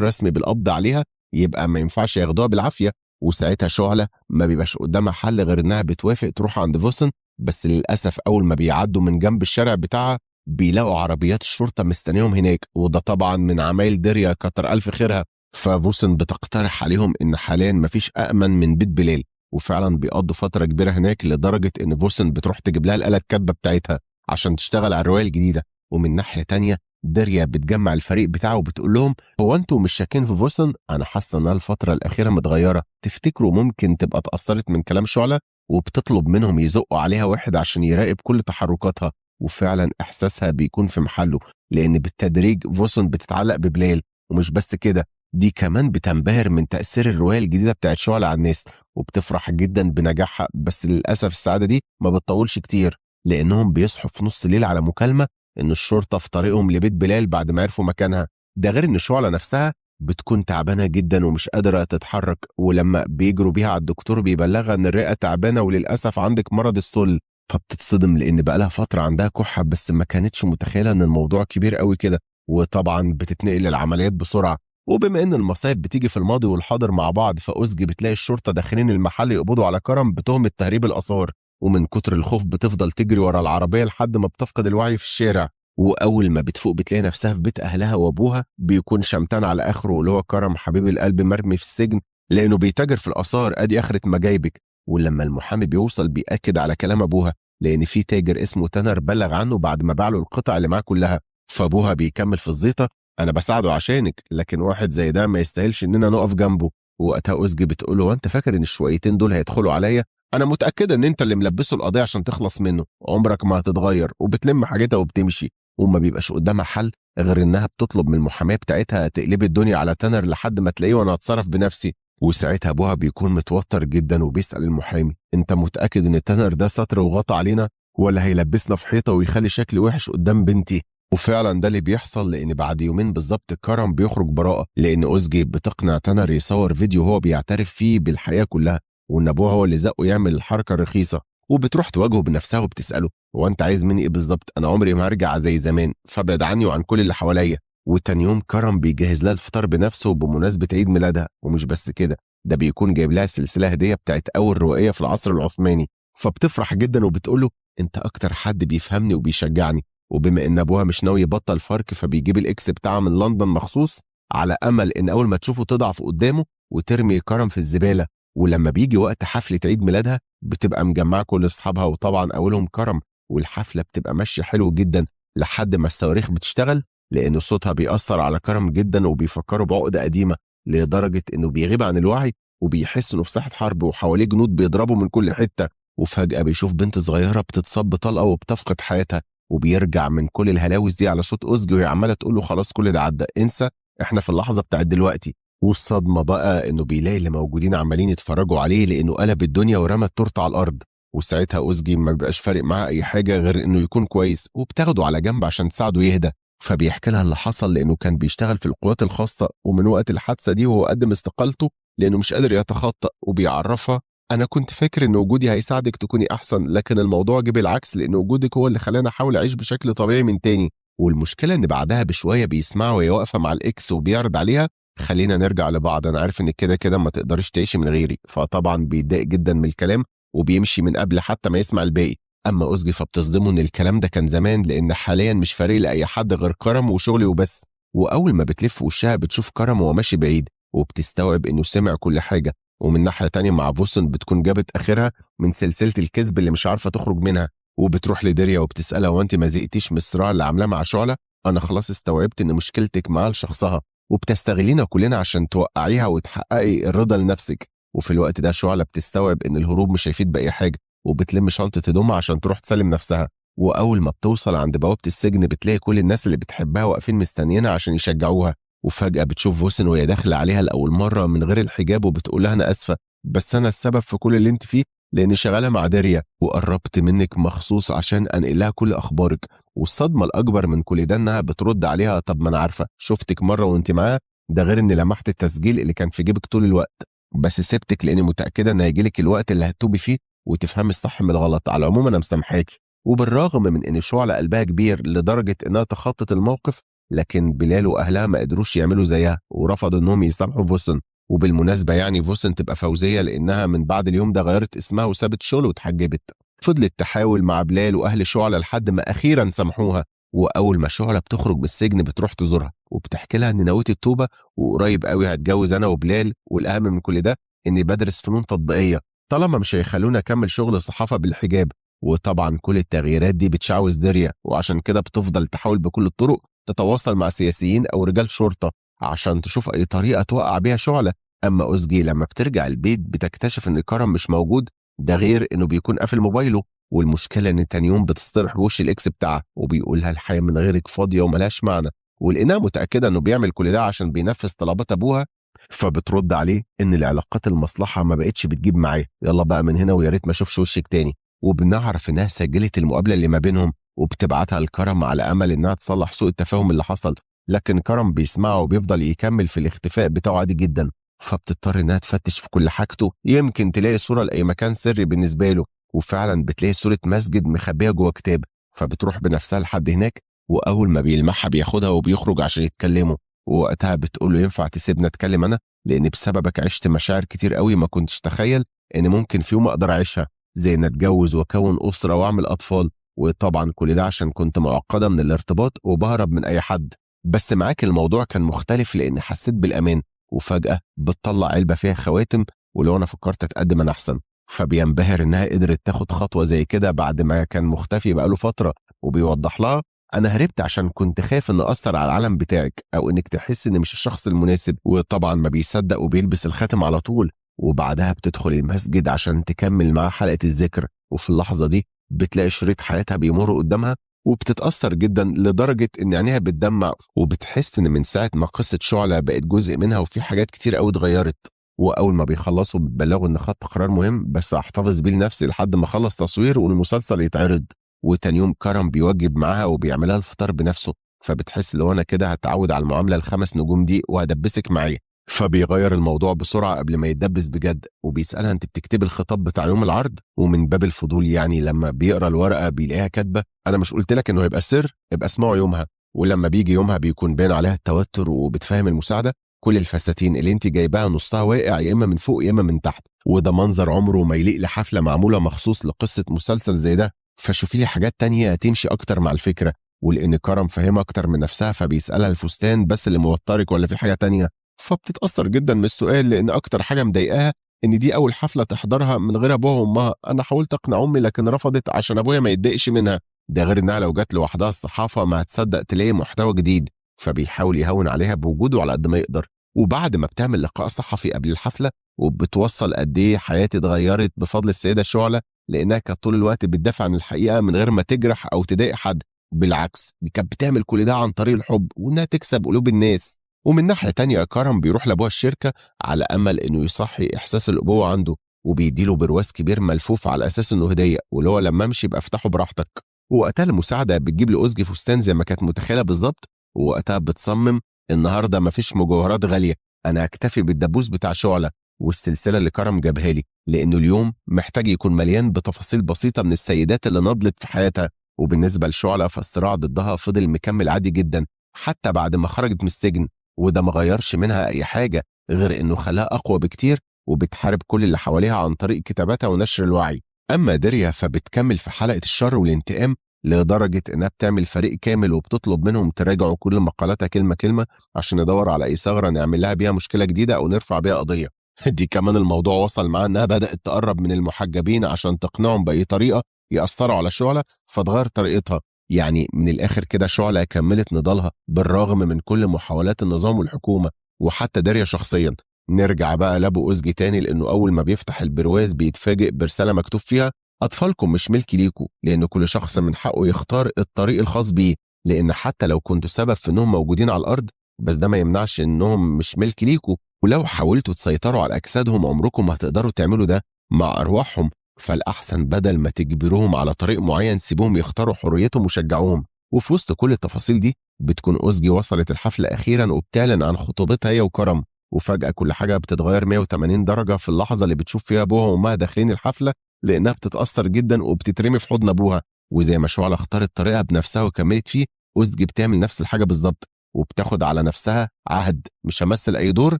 رسمي بالقبض عليها يبقى ما ينفعش ياخدوها بالعافية. وساعتها شعلة ما بيبقاش قدامها حل غير إنها بتوافق تروح عند فوسن. بس للأسف أول ما بيعدوا من جنب الشارع بتاعها بيلاقوا عربيات الشرطة مستنيهم هناك، وده طبعا من عمايل ديريا كتر ألف خيرها. ففوسن بتقترح عليهم إن حاليا مفيش أأمن من بيت بلال، وفعلا بيقضوا فترة كبيرة هناك لدرجة إن فوسن بتروح تجيب لها الآلة الكاتبة بتاعتها عشان تشتغل على الرواية الجديدة. ومن ناحية تانية ديريا بتجمع الفريق بتاعه وبتقول لهم هو انتوا مش شاكين في فوسن؟ انا حاسه انها الفتره الاخيره متغيره، تفتكروا ممكن تبقى اتاثرت من كلام شعله؟ وبتطلب منهم يزقوا عليها واحد عشان يراقب كل تحركاتها. وفعلا احساسها بيكون في محله، لان بالتدريج فوسن بتتعلق ببلال. ومش بس كده، دي كمان بتنبهر من تأثير الرواية الجديدة بتاعت شعلة على الناس، وبتفرح جدا بنجاحها. بس للأسف السعادة دي ما بتطولش كتير، لأنهم بيصحوا في نص الليل على مكالمة إن الشرطة في طريقهم لبيت بلال بعد ما عرفوا مكانها. ده غير إن شعلة نفسها بتكون تعبانة جدا ومش قادرة تتحرك، ولما بيجروا بيها على الدكتور بيبلغها إن الرئة تعبانة وللأسف عندك مرض السل. فبتتصدم لأن بقالها فترة عندها كحة، بس ما كانتش متخيلة إن الموضوع كبير قوي كده. وطبعا بتتنقل العمليات بسرعة. وبما إن المصايب بتيجي في الماضي والحاضر مع بعض، فأزجي بتلاقي الشرطة داخلين المحل يقبضوا على كرم بتهمة تهريب الآثار. ومن كتر الخوف بتفضل تجري ورا العربية لحد ما بتفقد الوعي في الشارع. وأول ما بتفوق بتلاقي نفسها في بيت أهلها، وأبوها بيكون شمتان على آخره اللي هو كرم حبيب القلب مرمي في السجن لأنه بيتاجر في الآثار. أدي آخرة مجايبك. ولما المحامي بيوصل بيأكد على كلام أبوها، لأن في تاجر اسمه تنر بلغ عنه بعد ما باع له القطع اللي معاه كلها. فأبوها بيكمل في الزيطة، أنا بساعده عشانك، لكن واحد زي ده ما يستاهلش إننا نقف جنبه. وقتها أزجي بتقوله وأنت فاكر إن الشويتين دول هيدخلوا عليا؟ أنا متأكدة إن أنت اللي ملبسه القضية عشان تخلص منه، عمرك ما هتتغير. وبتلم حاجتها وبتمشي. وما بيبقاش قدامها حل غير إنها بتطلب من المحامية بتاعتها تقلب الدنيا على تنر لحد ما تلاقيه وأنا هتصرف بنفسي. وساعتها أبوها بيكون متوتر جدا وبيسأل المحامي، أنت متأكد إن تنر ده سطر وغطى علينا، ولا هيلبسنا في حيطة ويخلي شكلي وحش قدام بنتي؟ وفعلا ده اللي بيحصل، لان بعد يومين بالظبط كرم بيخرج براءة، لان أزجي بتقنع تنر يصور فيديو هو بيعترف فيه بالحقيقة كلها، وان ابوها هو اللي زقه يعمل الحركة الرخيصة. وبتروح تواجهه بنفسها وبتسأله هو انت عايز مني ايه بالظبط؟ انا عمري ما هرجع زي زمان، فابعد عني وعن كل اللي حواليا. وتاني يوم كرم بيجهز لها الفطار بنفسه بمناسبة عيد ميلادها. ومش بس كده، ده بيكون جايب لها سلسلة هدية بتاعت اول روائية في العصر العثماني. فبتفرح جدا وبتقوله انت اكتر حد بيفهمني وبيشجعني. وبما ان ابوها مش ناوي يبطل فرق، فبيجيب الاكس بتاعها من لندن مخصوص على امل ان اول ما تشوفه تضعف قدامه وترمي كرم في الزباله. ولما بيجي وقت حفله عيد ميلادها بتبقى مجمعه كل اصحابها، وطبعا اولهم كرم. والحفله بتبقى ماشيه حلو جدا لحد ما الصواريخ بتشتغل، لان صوتها بيأثر على كرم جدا وبيفكره بعقده قديمه، لدرجه انه بيغيب عن الوعي وبيحس انه في ساحه حرب وحواليه جنود بيضربوا من كل حته. وفجاه بيشوف بنت صغيره بتتصاب بطلقه وبتفقد حياتها، وبيرجع من كل الهلاوس دي على صوت أزجي وهي عماله تقول له خلاص كل ده عدى، انسى، احنا في اللحظه بتاعت دلوقتي. والصدمه بقى انه بيلاقي اللي موجودين عمالين يتفرجوا عليه، لانه قلب الدنيا ورمى التورته على الارض. وساعتها أزجي ما بيبقاش فارق معاه اي حاجه غير انه يكون كويس، وبتاخده على جنب عشان تساعده يهدى. فبيحكي لها اللي حصل، لانه كان بيشتغل في القوات الخاصه، ومن وقت الحادثه دي وهو قدم استقالته لانه مش قادر يتخطى. وبيعرفها أنا كنت فاكر إن وجودي هيساعدك تكوني أحسن، لكن الموضوع جه بالعكس، لأن وجودك هو اللي خلاني أحاول أعيش بشكل طبيعي من تاني. والمشكلة إن بعدها بشوية بيسمعها وهي واقفة مع الإكس وبيعرض عليها خلينا نرجع لبعض، أنا عارف إنك كده كده ما تقدريش تعيشي من غيري. فطبعا بيتضايق جدا من الكلام وبيمشي من قبل حتى ما يسمع الباقي. أما أزجي فبتصدمه إن الكلام ده كان زمان، لأن حاليا مش فارق لأي حد غير كرم وشغلي وبس. وأول ما بتلف وشها بتشوف كرم وهو ماشي بعيد، وبتستوعب إنه سمع كل حاجة. ومن ناحية تانية مع فوسن بتكون جابت آخرها من سلسلة الكذب اللي مش عارفة تخرج منها، وبتروح لديريا وبتسألها وانت ما زهقتيش من الصراع اللي عاملاه مع شعلة؟ أنا خلاص استوعبت إن مشكلتك معاه لشخصها، وبتستغلينا كلنا عشان توقعيها وتحققي الرضا لنفسك. وفي الوقت ده شعلة بتستوعب إن الهروب مش هيفيد بأي حاجة، وبتلم شنطة هدومها عشان تروح تسلم نفسها. وأول ما بتوصل عند بوابة السجن بتلاقي كل الناس اللي بتحبها واقفين مستنيينها عشان يشجعوها. وفجأة بتشوف فوسن وهي داخلة عليها لأول مرة من غير الحجاب، وبتقول لها أنا آسفة، بس أنا السبب في كل اللي أنت فيه، لأني شغالة مع داريا وقربت منك مخصوص عشان أنقل لها كل أخبارك. والصدمة الأكبر من كل ده إنها بترد عليها طب ما أنا عارفة، شفتك مرة وأنت معاه، ده غير إني لمحت التسجيل اللي كان في جيبك طول الوقت، بس سبتك لأني متأكدة إن هيجيلك الوقت اللي هتوبي فيه وتفهمي الصح من الغلط. على العموم أنا مسامحاكي. وبالرغم من إن شعلة قلبها كبير لدرجة إنها تخطط الموقف، لكن بلال وأهلها ما قدروش يعملوا زيها ورفضوا إنهم يسامحوا فوسن. وبالمناسبة يعني فوسن تبقى فوزية لأنها من بعد اليوم ده غيرت اسمها وسابت الشغل واتحجبت. فضلت تحاول مع بلال وأهل شعلة لحد ما أخيرا سامحوها. وأول ما شعلة بتخرج من السجن بتروح تزورها وبتحكي لها إن نويت التوبة وقريب قوي هتجوز أنا وبلال، والأهم من كل ده إني بدرس فنون تطبيقية طالما مش هيخلوني أكمل شغل صحافة بالحجاب. وطبعا كل التغييرات دي بتشعوذ ديريا، وعشان كده بتفضل تحاول بكل الطرق تتواصل مع سياسيين أو رجال شرطة عشان تشوف أي طريقة توقع بيها شعلة. أما أوزجي لما بترجع البيت بتكتشف إن كرم مش موجود، ده غير إنه بيكون قافل موبايله. والمشكلة إن تاني يوم بتصطبح بوش الإكس بتاعها وبيقولها الحياة من غيرك فاضية وملهاش معنى، ولأنها متأكدة إنه بيعمل كل ده عشان بينفذ طلبات أبوها، فبترد عليه إن العلاقات المصلحة ما بقتش بتجيب معاه، يلا بقى من هنا ويا ريت ما أشوفش وشك تاني. وبنعرف إنها سجلت المقابلة اللي ما بينهم وبتبعتها لكرم على أمل إنها تصلح سوء التفاهم اللي حصل، لكن كرم بيسمعه وبيفضل يكمل في الاختفاء بتاعه عادي جدا. فبتضطر إنها تفتش في كل حاجته يمكن تلاقي صورة لأي مكان سري بالنسبة له، وفعلا بتلاقي صورة مسجد مخبية جوه كتاب. فبتروح بنفسها لحد هناك، وأول ما بيلمحها بياخدها وبيخرج عشان يتكلموا. ووقتها بتقول له ينفع تسيبنا أتكلم أنا، لأن بسببك عشت مشاعر كتير قوي ما كنتش تخيل إن ممكن في يوم أقدر أعيشها، زي إن أتجوز وأكون أسرة وأعمل أطفال. وطبعا كل ده عشان كنت معقدة من الارتباط وبهرب من أي حد، بس معاك الموضوع كان مختلف لأن حسيت بالأمان. وفجأة بتطلع علبة فيها خواتم، ولو أنا فكرت أتقدم أنا أحسن. فبينبهر إنها قدرت تاخد خطوة زي كده بعد ما كان مختفي بقاله فترة، وبيوضح لها أنا هربت عشان كنت خايف إن أثر على العالم بتاعك أو إنك تحس إني مش الشخص المناسب. وطبعا ما بيصدق وبيلبس الخاتم على طول، وبعدها بتدخل المسجد عشان تكمل معاه حلقة الذكر. وفي اللحظة دي بتلاقي شريط حياتها بيمر قدامها، وبتتأثر جدا لدرجة إن عينيها بتدمع، وبتحس إن من ساعة ما قصة شعلة بقت جزء منها وفي حاجات كتير قوي اتغيرت. وأول ما بيخلصوا بتبلغوا إن خدت قرار مهم بس هحتفظ بيه لنفسي لحد ما أخلص تصوير والمسلسل يتعرض. وتاني يوم كرم بيوجب معاها وبيعملها الفطار بنفسه، فبتحس لو أنا كده هتعود على المعاملة ال5 نجوم دي وهدبسك معايا. فبيغير الموضوع بسرعة قبل ما يتدبس بجد، وبيسألها انت بتكتبي الخطاب بتاع يوم العرض؟ ومن باب الفضول يعني لما بيقرا الورقة بيلاقيها كاتبة انا مش قلت لك انه هيبقى سر، ابقى اسمعه يومها. ولما بيجي يومها بيكون باين عليها التوتر وبتفهم المساعدة. كل الفساتين اللي انت جايباها نصها واقع يا اما من فوق يا اما من تحت، وده منظر عمره ما يليق لحفلة معمولة مخصوص لقصة مسلسل زي ده. فشوفي لي حاجات تانية تمشي اكتر مع الفكرة. ولان كرم فاهمها اكتر من نفسها فبيسألها الفستان بس اللي موترك ولا في حاجة تانية؟ فبتتأثر جدا من السؤال لأن أكتر حاجة مضايقاها إن دي أول حفلة تحضرها من غير أبوها وأمها. أنا حاولت أقنع أمي لكن رفضت عشان أبويا ما يتضايقش منها، ده غير إنها لو جت لوحدها الصحافة ما هتصدق تلاقي محتوى جديد. فبيحاول يهون عليها بوجوده على قد ما يقدر. وبعد ما بتعمل لقاء صحفي قبل الحفلة وبتوصل قد إيه حياتي اتغيرت بفضل السيدة شعلة، لأنها كانت طول الوقت بتدافع عن الحقيقة من غير ما تجرح أو تضايق حد، بالعكس دي كانت بتعمل كل ده عن طريق الحب وإنها تكسب قلوب الناس. ومن ناحية تانية كرم بيروح لأبوها الشركة على أمل إنه يصحي إحساس الأبوة عنده، وبيديله برواز كبير ملفوف على أساس إنه هدية، واللي هو لما أمشي يبقى افتحه براحتك. ووقتها المساعدة بتجيب لأوزجي فستان زي ما كانت متخيلة بالظبط، ووقتها بتصمم النهاردة مفيش مجوهرات غالية، أنا هكتفي بالدبوس بتاع شعلة والسلسلة اللي كرم جابها لي، لأنه اليوم محتاج يكون مليان بتفاصيل بسيطة من السيدات اللي نضلت في حياتها. وبالنسبة لشعلة فالصراع ضدها فضل مكمل عادي جدا حتى بعد ما خرجت من السجن، وده ما غيرش منها أي حاجة غير إنه خلاها أقوى بكتير وبتحارب كل اللي حواليها عن طريق كتاباتها ونشر الوعي. أما ديريا فبتكمل في حلقة الشر والانتقام لدرجة إنها بتعمل فريق كامل وبتطلب منهم تراجعوا كل مقالاتها كلمة كلمة عشان ندور على أي ثغرة نعمل لها بيها مشكلة جديدة أو نرفع بيها قضية. دي كمان الموضوع وصل معاها إنها بدأت تقرب من المحجبين عشان تقنعهم بأي طريقة يأثروا على شعلة فتغير طريقتها. يعني من الآخر كده شعلة كملت نضالها بالرغم من كل محاولات النظام والحكومة وحتى داريا شخصيا. نرجع بقى لابو أوزجي تاني، لأنه أول ما بيفتح البرواز بيتفاجئ برسالة مكتوب فيها أطفالكم مش ملك ليكوا، لأن كل شخص من حقه يختار الطريق الخاص بيه، لأن حتى لو كنتوا سبب في إنهم موجودين على الأرض بس ده ما يمنعش إنهم مش ملك ليكوا. ولو حاولتوا تسيطروا على أجسادهم عمركم ما هتقدروا تعملوا ده مع أرواحهم، فالأحسن بدل ما تجبروهم على طريق معين سيبوهم يختاروا حريتهم وشجعوهم. وفي وسط كل التفاصيل دي بتكون أوزجي وصلت الحفلة أخيرا وبتعلن عن خطوبتها هي وكرم، وفجأة كل حاجة بتتغير 180 درجة في اللحظة اللي بتشوف فيها أبوها وأمها داخلين الحفلة، لأنها بتتأثر جدا وبتترمي في حضن أبوها. وزي ما شعلة اختارت طريقها بنفسها وكملت فيه، أوزجي بتعمل نفس الحاجة بالظبط، وبتاخد على نفسها عهد مش همثل أي دور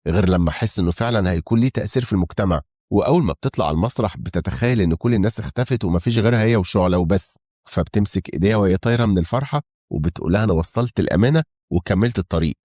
غير لما أحس إنه فعلا هيكون ليه تأثير في المجتمع. وأول ما بتطلع على المسرح بتتخيل إن كل الناس اختفت ومفيش غيرها هي وشعلة وبس، فبتمسك إيديها وهي طايرة من الفرحة وبتقولها أنا وصلت الأمانة وكملت الطريق.